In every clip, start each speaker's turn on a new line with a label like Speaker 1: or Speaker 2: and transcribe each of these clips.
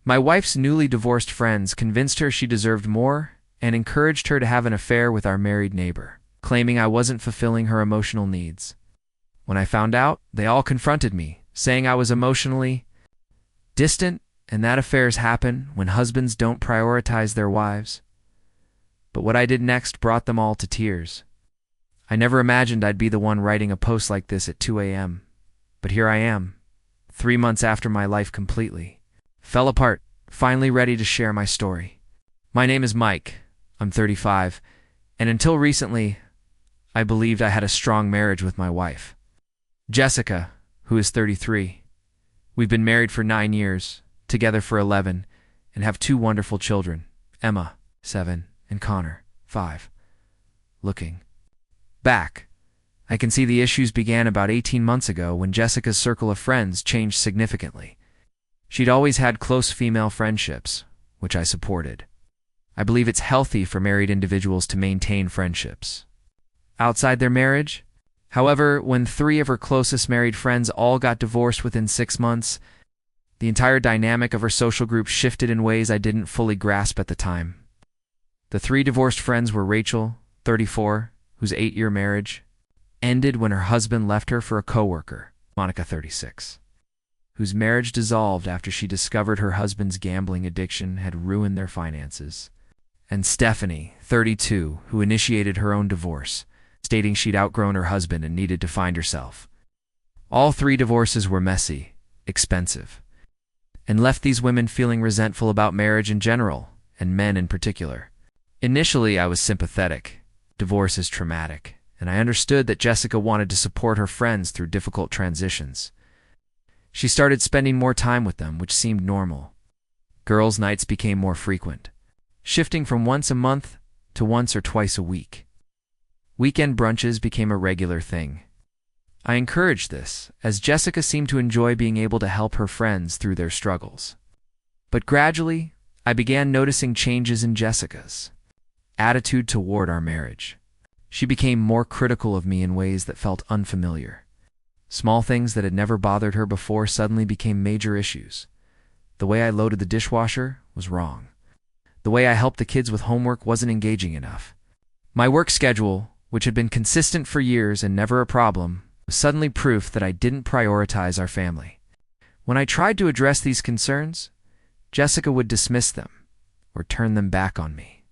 Speaker 1: My wife's newly divorced friends convinced her she deserved more and encouraged her to have an affair with our married neighbor, claiming I wasn't fulfilling her emotional needs. When I found out, they all confronted me, saying I was emotionally distant and that affairs happen when husbands don't prioritize their wives. But what I did next brought them all to tears. I never imagined I'd be the one writing a post like this at 2 a.m. But here I am, 3 months after my life completely fell apart, finally ready to share my story. My name is Mike. I'm 35, and until recently, I believed I had a strong marriage with my wife, Jessica, who is 33. We've been married for 9 years, together for 11, and have 2 wonderful children, Emma, 7, and Connor, 5. Looking back, I can see the issues began about 18 months ago when Jessica's circle of friends changed significantly. She'd always had close female friendships, which I supported. I believe it's healthy for married individuals to maintain friendships outside their marriage. However, when 3 of her closest married friends all got divorced within 6 months, the entire dynamic of her social group shifted in ways I didn't fully grasp at the time. The 3 divorced friends were Rachel, 34, whose 8-year marriage ended when her husband left her for a coworker, Monica, 36, whose marriage dissolved after she discovered her husband's gambling addiction had ruined their finances, and Stephanie, 32, who initiated her own divorce, stating she'd outgrown her husband and needed to find herself. All 3 divorces were messy, expensive, and left these women feeling resentful about marriage in general, and men in particular. Initially, I was sympathetic. Divorce is traumatic, and I understood that Jessica wanted to support her friends through difficult transitions. She started spending more time with them, which seemed normal. Girls' nights became more frequent, shifting from once a month to once or twice a week. Weekend brunches became a regular thing. I encouraged this, as Jessica seemed to enjoy being able to help her friends through their struggles. But gradually, I began noticing changes in Jessica's attitude toward our marriage. She became more critical of me in ways that felt unfamiliar. Small things that had never bothered her before suddenly became major issues. The way I loaded the dishwasher was wrong. The way I helped the kids with homework wasn't engaging enough. My work schedule, which had been consistent for years and never a problem, was suddenly proof that I didn't prioritize our family. When I tried to address these concerns, Jessica would dismiss them or turn them back on me.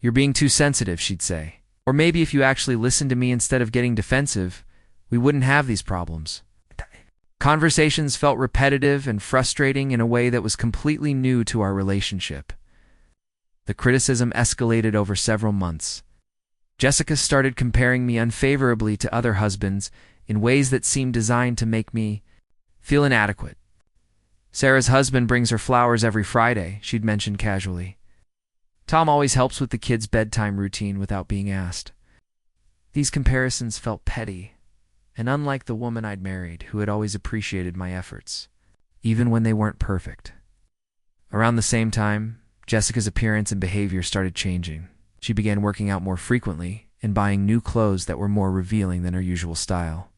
Speaker 1: "You're being too sensitive," she'd say. "Or maybe if you actually listened to me instead of getting defensive, we wouldn't have these problems." Conversations felt repetitive and frustrating in a way that was completely new to our relationship. The criticism escalated over several months. Jessica started comparing me unfavorably to other husbands in ways that seemed designed to make me feel inadequate. "Sarah's husband brings her flowers every Friday," she'd mentioned casually. "Tom always helps with the kids' bedtime routine without being asked." These comparisons felt petty, and unlike the woman I'd married, who had always appreciated my efforts, even when they weren't perfect. Around the same time, Jessica's appearance and behavior started changing. She began working out more frequently and buying new clothes that were more revealing than her usual style.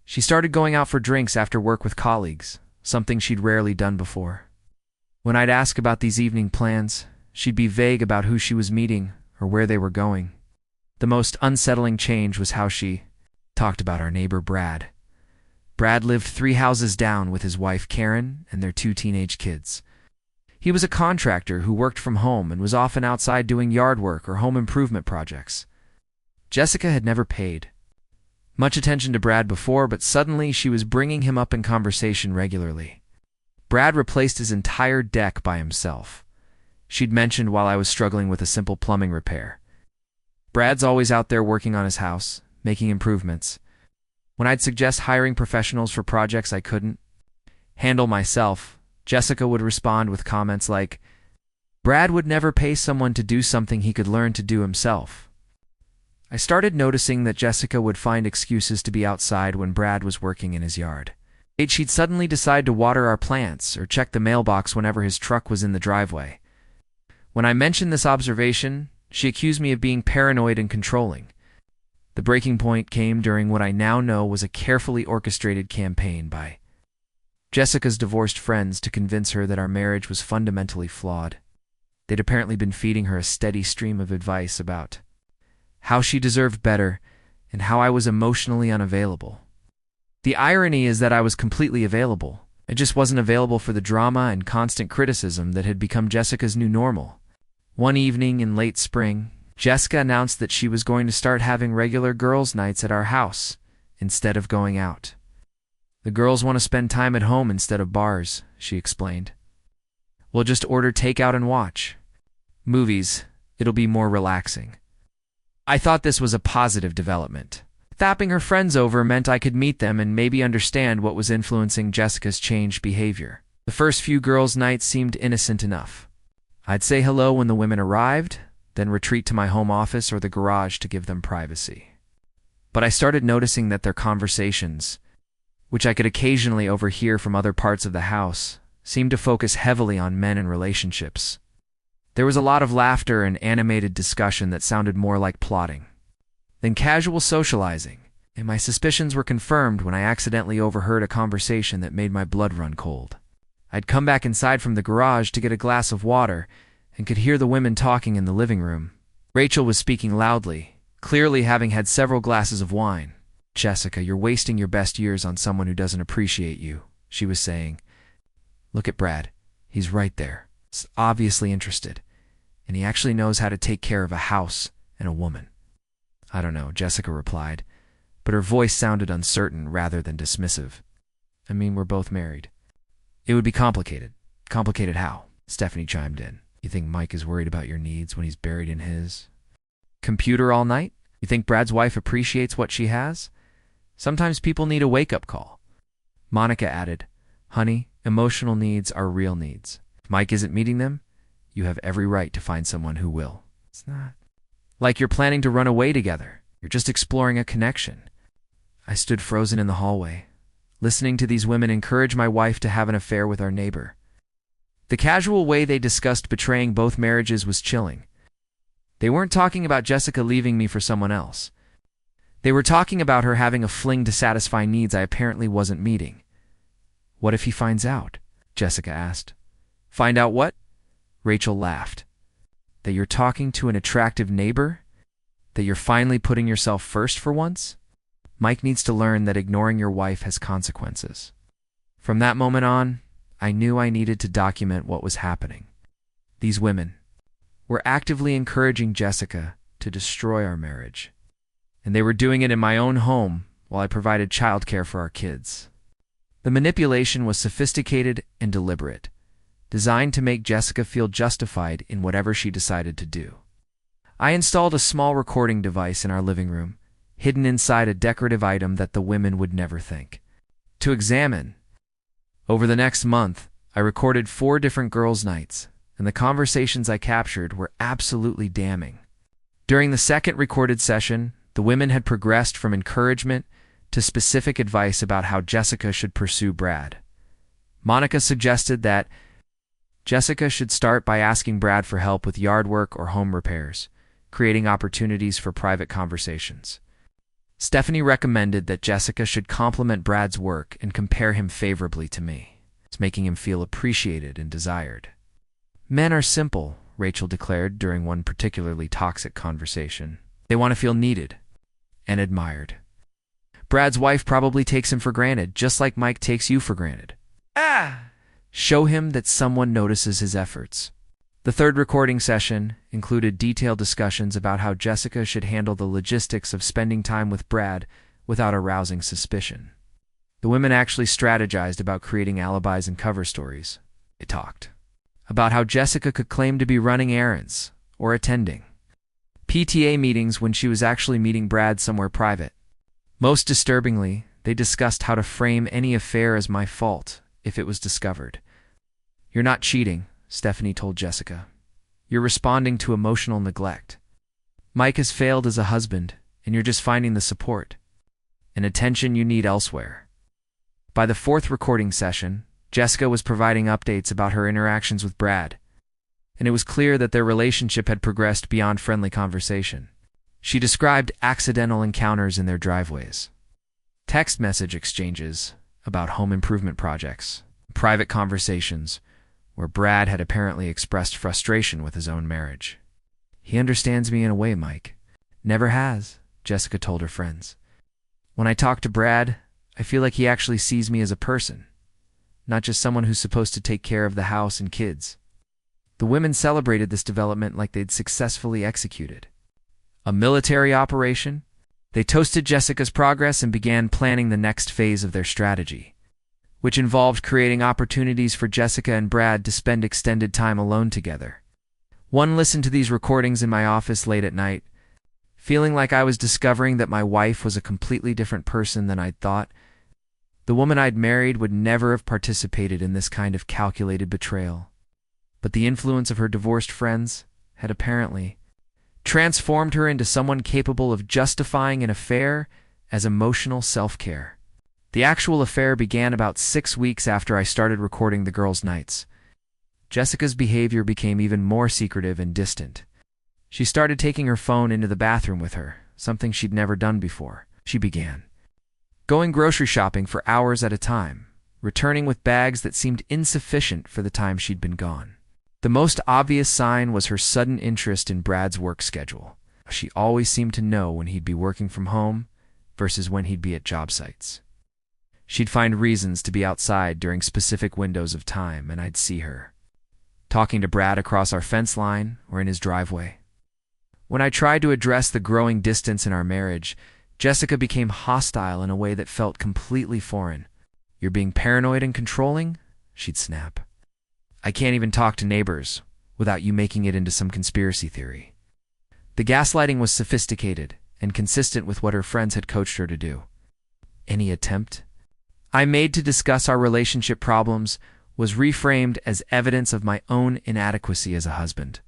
Speaker 1: She started going out for drinks after work with colleagues, something she'd rarely done before. When I'd ask about these evening plans, she'd be vague about who she was meeting or where they were going. The most unsettling change was how she talked about our neighbor Brad. Brad lived 3 houses down with his wife Karen and their 2 teenage kids. He was a contractor who worked from home and was often outside doing yard work or home improvement projects. Jessica had never paid much attention to Brad before, but suddenly she was bringing him up in conversation regularly. Brad replaced his entire deck by himself, she'd mentioned while I was struggling with a simple plumbing repair. Brad's always out there working on his house, making improvements. When I'd suggest hiring professionals for projects I couldn't handle myself, Jessica would respond with comments like, "Brad would never pay someone to do something he could learn to do himself." I started noticing that Jessica would find excuses to be outside when Brad was working in his yard. She'd suddenly decide to water our plants or check the mailbox whenever his truck was in the driveway. When I mentioned this observation, she accused me of being paranoid and controlling. The breaking point came during what I now know was a carefully orchestrated campaign by Jessica's divorced friends to convince her that our marriage was fundamentally flawed. They'd apparently been feeding her a steady stream of advice about how she deserved better and how I was emotionally unavailable. The irony is that I was completely available. I just wasn't available for the drama and constant criticism that had become Jessica's new normal. One evening in late spring, Jessica announced that she was going to start having regular girls' nights at our house instead of going out. The girls want to spend time at home instead of bars, she explained. We'll just order takeout and watch movies. It'll be more relaxing. I thought this was a positive development. Fapping her friends over meant I could meet them and maybe understand what was influencing Jessica's changed behavior. The first few girls' nights seemed innocent enough. I'd say hello when the women arrived, then retreat to my home office or the garage to give them privacy. But I started noticing that their conversations, which I could occasionally overhear from other parts of the house, seemed to focus heavily on men and relationships. There was a lot of laughter and animated discussion that sounded more like plotting than casual socializing, and my suspicions were confirmed when I accidentally overheard a conversation that made my blood run cold. I'd come back inside from the garage to get a glass of water and could hear the women talking in the living room. Rachel was speaking loudly, clearly having had several glasses of wine. "Jessica, you're wasting your best years on someone who doesn't appreciate you," she was saying. "Look at Brad. He's right there. He's obviously interested, and he actually knows how to take care of a house and a woman." "I don't know," Jessica replied, but her voice sounded uncertain rather than dismissive. "I mean, we're both married." "It would be complicated." "Complicated how?" Stephanie chimed in. "You think Mike is worried about your needs when he's buried in his computer all night? You think Brad's wife appreciates what she has? Sometimes people need a wake-up call." Monica added, "Honey, emotional needs are real needs. If Mike isn't meeting them, you have every right to find someone who will. It's not like you're planning to run away together. You're just exploring a connection." I stood frozen in the hallway, listening to these women encourage my wife to have an affair with our neighbor. The casual way they discussed betraying both marriages was chilling. They weren't talking about Jessica leaving me for someone else. They were talking about her having a fling to satisfy needs I apparently wasn't meeting. "What if he finds out?" Jessica asked. "Find out what?" Rachel laughed. "That you're talking to an attractive neighbor? That you're finally putting yourself first for once? Mike needs to learn that ignoring your wife has consequences." From that moment on, I knew I needed to document what was happening. These women were actively encouraging Jessica to destroy our marriage, and they were doing it in my own home while I provided childcare for our kids. The manipulation was sophisticated and deliberate, designed to make Jessica feel justified in whatever she decided to do. I installed a small recording device in our living room, hidden inside a decorative item that the women would never think to examine. Over the next month, I recorded 4 different girls' nights, and the conversations I captured were absolutely damning. During the second recorded session, the women had progressed from encouragement to specific advice about how Jessica should pursue Brad. Monica suggested that Jessica should start by asking Brad for help with yard work or home repairs, creating opportunities for private conversations. Stephanie recommended that Jessica should compliment Brad's work and compare him favorably to me, making him feel appreciated and desired. "Men are simple," Rachel declared during one particularly toxic conversation. "They want to feel needed and admired. Brad's wife probably takes him for granted, just like Mike takes you for granted. Show him that someone notices his efforts." The third recording session included detailed discussions about how Jessica should handle the logistics of spending time with Brad without arousing suspicion. The women actually strategized about creating alibis and cover stories. They talked about how Jessica could claim to be running errands or attending PTA meetings when she was actually meeting Brad somewhere private. Most disturbingly, they discussed how to frame any affair as my fault if it was discovered. "You're not cheating," Stephanie told Jessica. "You're responding to emotional neglect. Mike has failed as a husband, and you're just finding the support and attention you need elsewhere." By the fourth recording session, Jessica was providing updates about her interactions with Brad, and it was clear that their relationship had progressed beyond friendly conversation. She described accidental encounters in their driveways, text message exchanges about home improvement projects, private conversations, where Brad had apparently expressed frustration with his own marriage. "He understands me in a way, Mike." "Never has," Jessica told her friends. "When I talk to Brad, I feel like he actually sees me as a person, not just someone who's supposed to take care of the house and kids." The women celebrated this development like they'd successfully executed a military operation. They toasted Jessica's progress and began planning the next phase of their strategy, which involved creating opportunities for Jessica and Brad to spend extended time alone together. One listened to these recordings in my office late at night, feeling like I was discovering that my wife was a completely different person than I'd thought. The woman I'd married would never have participated in this kind of calculated betrayal. But the influence of her divorced friends had apparently transformed her into someone capable of justifying an affair as emotional self-care. The actual affair began about 6 weeks after I started recording the girls' nights. Jessica's behavior became even more secretive and distant. She started taking her phone into the bathroom with her, something she'd never done before. She began going grocery shopping for hours at a time, returning with bags that seemed insufficient for the time she'd been gone. The most obvious sign was her sudden interest in Brad's work schedule. She always seemed to know when he'd be working from home versus when he'd be at job sites. She'd find reasons to be outside during specific windows of time, and I'd see her talking to Brad across our fence line or in his driveway. When I tried to address the growing distance in our marriage, Jessica became hostile in a way that felt completely foreign. "You're being paranoid and controlling?" she'd snap. "I can't even talk to neighbors without you making it into some conspiracy theory." The gaslighting was sophisticated and consistent with what her friends had coached her to do. Any attempt I made to discuss our relationship problems was reframed as evidence of my own inadequacy as a husband.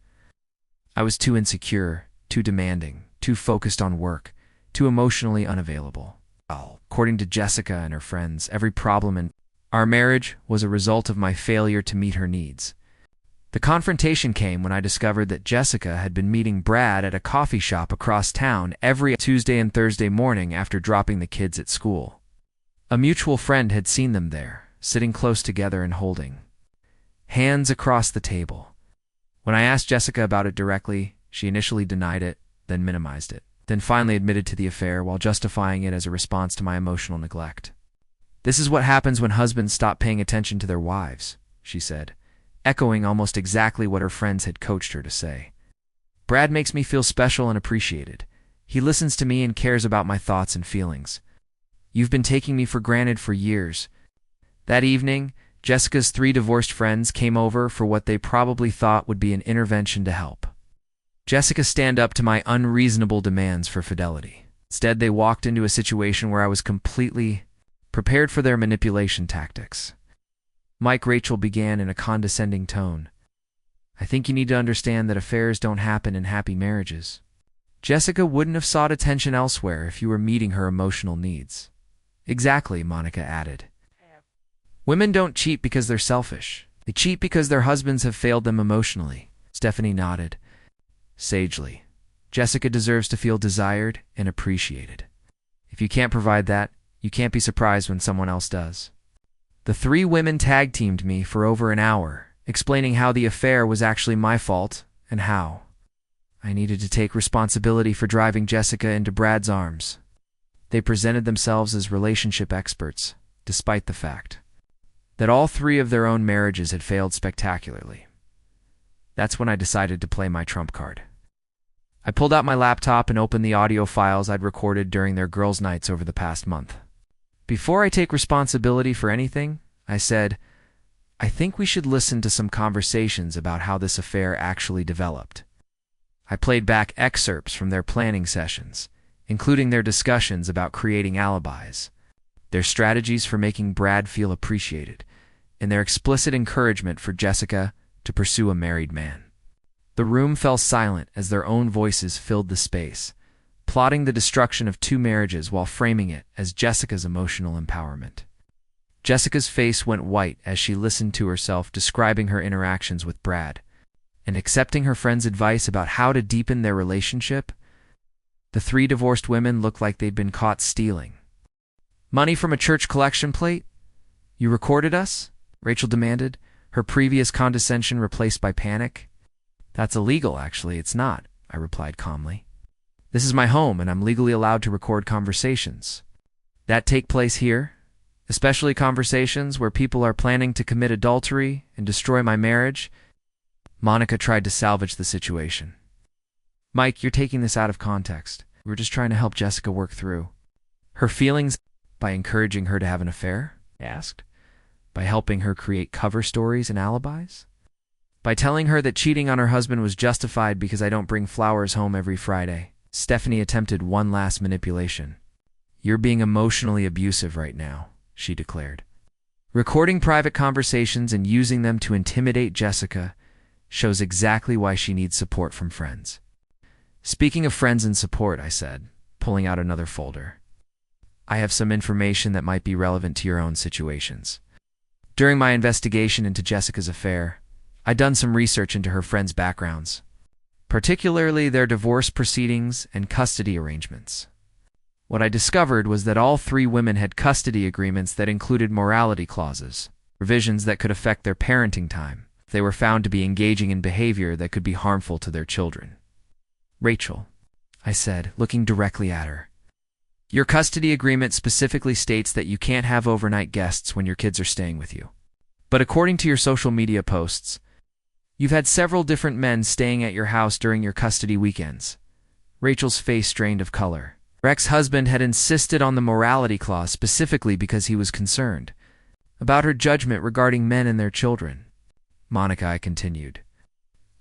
Speaker 1: I was too insecure, too demanding, too focused on work, too emotionally unavailable. According to Jessica and her friends, every problem in our marriage was a result of my failure to meet her needs. The confrontation came when I discovered that Jessica had been meeting Brad at a coffee shop across town every Tuesday and Thursday morning after dropping the kids at school. A mutual friend had seen them there, sitting close together and holding hands across the table. When I asked Jessica about it directly, she initially denied it, then minimized it, then finally admitted to the affair while justifying it as a response to my emotional neglect. "This is what happens when husbands stop paying attention to their wives," she said, echoing almost exactly what her friends had coached her to say. "Brad makes me feel special and appreciated. He listens to me and cares about my thoughts and feelings. You've been taking me for granted for years." That evening, Jessica's 3 divorced friends came over for what they probably thought would be an intervention to help Jessica stand up to my unreasonable demands for fidelity. Instead, they walked into a situation where I was completely prepared for their manipulation tactics. Rachel began in a condescending tone. "I think you need to understand that affairs don't happen in happy marriages. Jessica wouldn't have sought attention elsewhere if you were meeting her emotional needs." "Exactly," Monica added. "Women don't cheat because they're selfish. They cheat because their husbands have failed them emotionally." Stephanie nodded sagely. "Jessica deserves to feel desired and appreciated. If you can't provide that, you can't be surprised when someone else does." The 3 women tag-teamed me for over an hour, explaining how the affair was actually my fault and how I needed to take responsibility for driving Jessica into Brad's arms. They presented themselves as relationship experts, despite the fact that all 3 of their own marriages had failed spectacularly. That's when I decided to play my trump card. I pulled out my laptop and opened the audio files I'd recorded during their girls' nights over the past month. "Before I take responsibility for anything," I said, "I think we should listen to some conversations about how this affair actually developed." I played back excerpts from their planning sessions, including their discussions about creating alibis, their strategies for making Brad feel appreciated, and their explicit encouragement for Jessica to pursue a married man. The room fell silent as their own voices filled the space, plotting the destruction of 2 marriages while framing it as Jessica's emotional empowerment. Jessica's face went white as she listened to herself describing her interactions with Brad and accepting her friend's advice about how to deepen their relationship. The 3 divorced women looked like they'd been caught stealing money from a church collection plate. You recorded us? Rachel demanded, her previous condescension replaced by panic. That's illegal, actually. It's not, I replied calmly. This is my home, and I'm legally allowed to record conversations. That take place here, especially conversations where people are planning to commit adultery and destroy my marriage. Monica tried to salvage the situation. Mike, you're taking this out of context. We're just trying to help Jessica work through her feelings by encouraging her to have an affair, I asked. By helping her create cover stories and alibis? By telling her that cheating on her husband was justified because I don't bring flowers home every Friday. Stephanie attempted one last manipulation. You're being emotionally abusive right now, she declared. Recording private conversations and using them to intimidate Jessica shows exactly why she needs support from friends. Speaking of friends and support, I said, pulling out another folder. I have some information that might be relevant to your own situations. During my investigation into Jessica's affair, I'd done some research into her friends' backgrounds, particularly their divorce proceedings and custody arrangements. What I discovered was that all three women had custody agreements that included morality clauses, provisions that could affect their parenting time if they were found to be engaging in behavior that could be harmful to their children. Rachel, I said, looking directly at her. Your custody agreement specifically states that you can't have overnight guests when your kids are staying with you. But according to your social media posts, you've had several different men staying at your house during your custody weekends. Rachel's face strained of color. Her ex-husband had insisted on the morality clause specifically because he was concerned about her judgment regarding men and their children. Monica, I continued.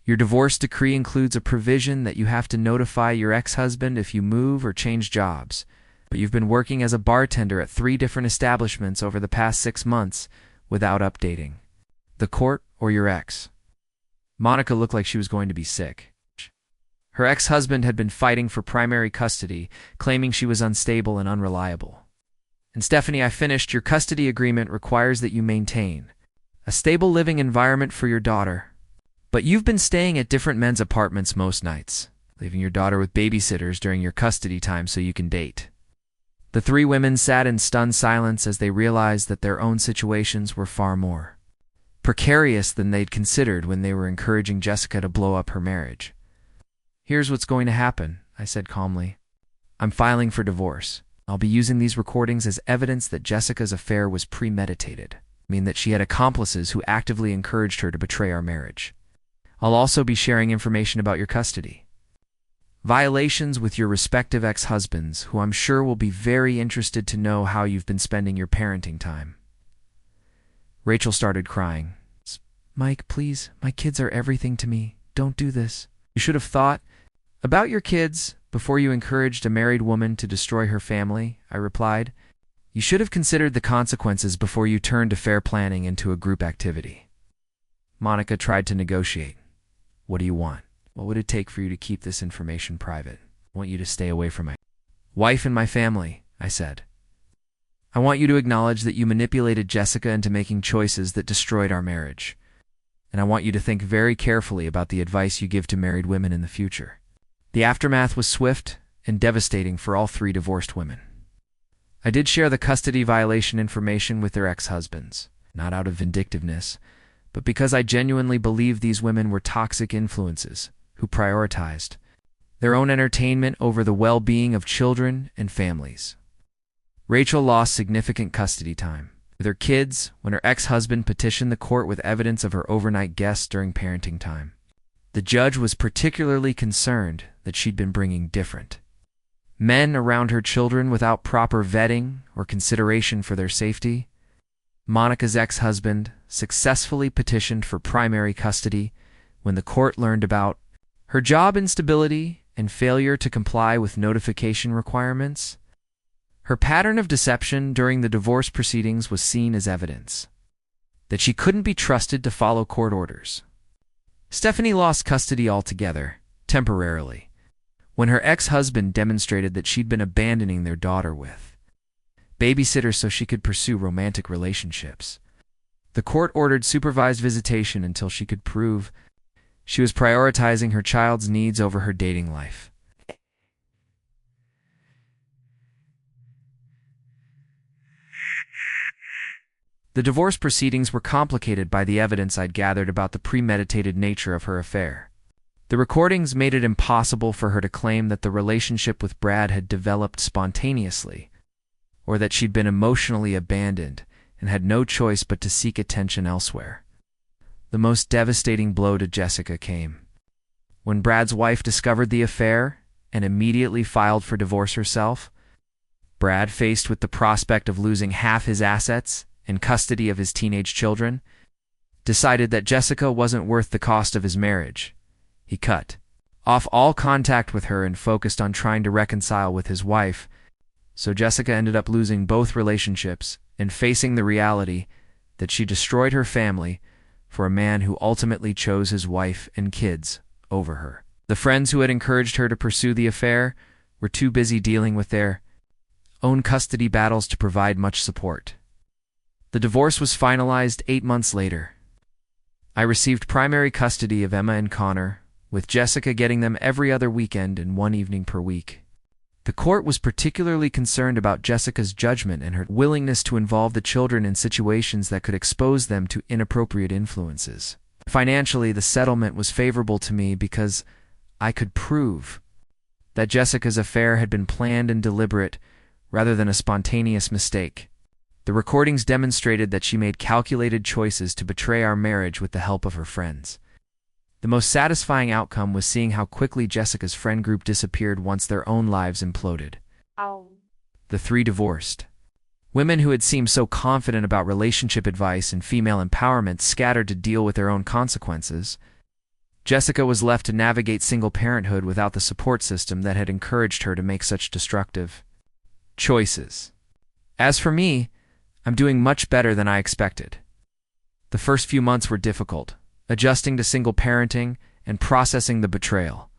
Speaker 1: Your divorce decree includes a provision that you have to notify your ex-husband if you move or change jobs, but you've been working as a bartender at 3 different establishments over the past 6 months without updating the court or your ex. Monica looked like she was going to be sick. Her ex-husband had been fighting for primary custody, claiming she was unstable and unreliable. And Stephanie, I finished, your custody agreement requires that you maintain a stable living environment for your daughter. But you've been staying at different men's apartments most nights, leaving your daughter with babysitters during your custody time so you can date. The 3 women sat in stunned silence as they realized that their own situations were far more precarious than they'd considered when they were encouraging Jessica to blow up her marriage. Here's what's going to happen, I said calmly. I'm filing for divorce. I'll be using these recordings as evidence that Jessica's affair was premeditated, that she had accomplices who actively encouraged her to betray our marriage. I'll also be sharing information about your custody violations with your respective ex-husbands, who I'm sure will be very interested to know how you've been spending your parenting time. Rachel started crying. Mike, please, my kids are everything to me. Don't do this. You should have thought about your kids before you encouraged a married woman to destroy her family, I replied. You should have considered the consequences before you turned affair planning into a group activity. Monica tried to negotiate. What do you want? What would it take for you to keep this information private? I want you to stay away from my wife and my family, I said. I want you to acknowledge that you manipulated Jessica into making choices that destroyed our marriage. And I want you to think very carefully about the advice you give to married women in the future. The aftermath was swift and devastating for all 3 divorced women. I did share the custody violation information with their ex-husbands, not out of vindictiveness, but because I genuinely believed these women were toxic influences who prioritized their own entertainment over the well-being of children and families. Rachel lost significant custody time with her kids when her ex-husband petitioned the court with evidence of her overnight guests during parenting time. The judge was particularly concerned that she'd been bringing different men around her children without proper vetting or consideration for their safety. Monica's ex-husband successfully petitioned for primary custody when the court learned about her job instability and failure to comply with notification requirements. Her pattern of deception during the divorce proceedings was seen as evidence that she couldn't be trusted to follow court orders. Stephanie lost custody altogether, temporarily, when her ex-husband demonstrated that she'd been abandoning their daughter with babysitters so she could pursue romantic relationships. The court ordered supervised visitation until she could prove she was prioritizing her child's needs over her dating life. The divorce proceedings were complicated by the evidence I'd gathered about the premeditated nature of her affair. The recordings made it impossible for her to claim that the relationship with Brad had developed spontaneously, or that she'd been emotionally abandoned and had no choice but to seek attention elsewhere. The most devastating blow to Jessica came when Brad's wife discovered the affair and immediately filed for divorce herself. Brad, faced with the prospect of losing half his assets and custody of his teenage children, decided that Jessica wasn't worth the cost of his marriage. He cut off all contact with her and focused on trying to reconcile with his wife, so Jessica ended up losing both relationships and facing the reality that she destroyed her family for a man who ultimately chose his wife and kids over her. The friends who had encouraged her to pursue the affair were too busy dealing with their own custody battles to provide much support. The divorce was finalized 8 months later. I received primary custody of Emma and Connor, with Jessica getting them every other weekend and one evening per week. The court was particularly concerned about Jessica's judgment and her willingness to involve the children in situations that could expose them to inappropriate influences. Financially, the settlement was favorable to me because I could prove that Jessica's affair had been planned and deliberate rather than a spontaneous mistake. The recordings demonstrated that she made calculated choices to betray our marriage with the help of her friends. The most satisfying outcome was seeing how quickly Jessica's friend group disappeared once their own lives imploded. The three divorced women who had seemed so confident about relationship advice and female empowerment scattered to deal with their own consequences. Jessica was left to navigate single parenthood without the support system that had encouraged her to make such destructive choices. As for me, I'm doing much better than I expected. The first few months were difficult, adjusting to single parenting and processing the betrayal.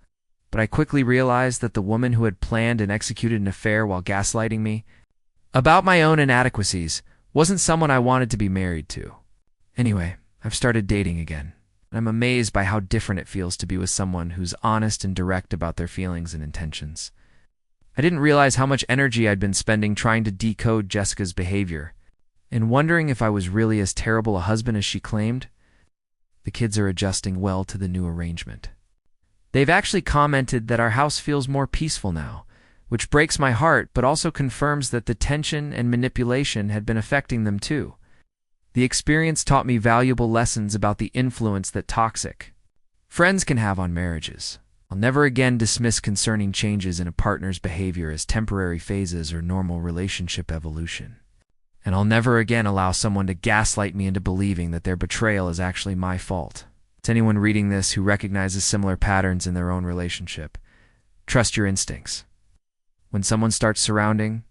Speaker 1: But I quickly realized that the woman who had planned and executed an affair while gaslighting me about my own inadequacies wasn't someone I wanted to be married to. Anyway, I've started dating again. I'm amazed by how different it feels to be with someone who's honest and direct about their feelings and intentions. I didn't realize how much energy I'd been spending trying to decode Jessica's behavior and wondering if I was really as terrible a husband as she claimed. The kids are adjusting well to the new arrangement. They've actually commented that our house feels more peaceful now, which breaks my heart but also confirms that the tension and manipulation had been affecting them too. The experience taught me valuable lessons about the influence that toxic friends can have on marriages. I'll never again dismiss concerning changes in a partner's behavior as temporary phases or normal relationship evolution. And I'll never again allow someone to gaslight me into believing that their betrayal is actually my fault. To anyone reading this who recognizes similar patterns in their own relationship, trust your instincts. When someone starts surrounding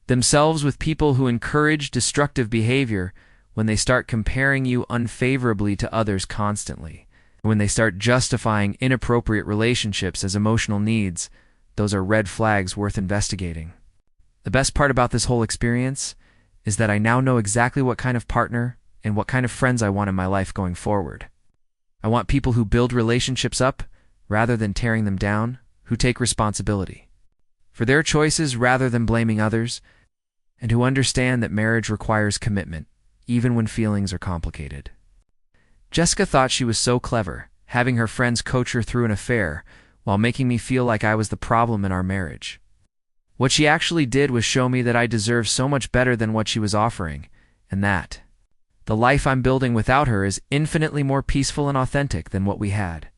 Speaker 1: themselves with people who encourage destructive behavior, when they start comparing you unfavorably to others constantly, when they start justifying inappropriate relationships as emotional needs, those are red flags worth investigating. The best part about this whole experience is that I now know exactly what kind of partner and what kind of friends I want in my life going forward. I want people who build relationships up rather than tearing them down, who take responsibility for their choices rather than blaming others, and who understand that marriage requires commitment, even when feelings are complicated. Jessica thought she was so clever, having her friends coach her through an affair while making me feel like I was the problem in our marriage. What she actually did was show me that I deserve so much better than what she was offering, and that the life I'm building without her is infinitely more peaceful and authentic than what we had.